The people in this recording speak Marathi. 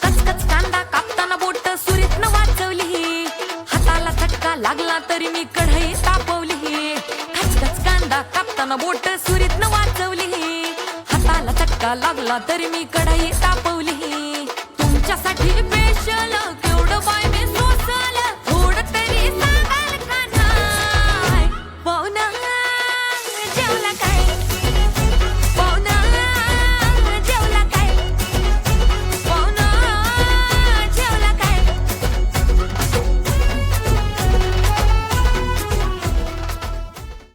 कचकच कांदा कापताना बोट सुरीतनं वाचवली, हाताला चटका लागला तरी मी कढई तापवली. कचकच कांदा कापताना बोट सुरीतनं वाचवली, हाताला चटका लागला तरी मी कढई तापवली. तुमच्यासाठी स्पेशल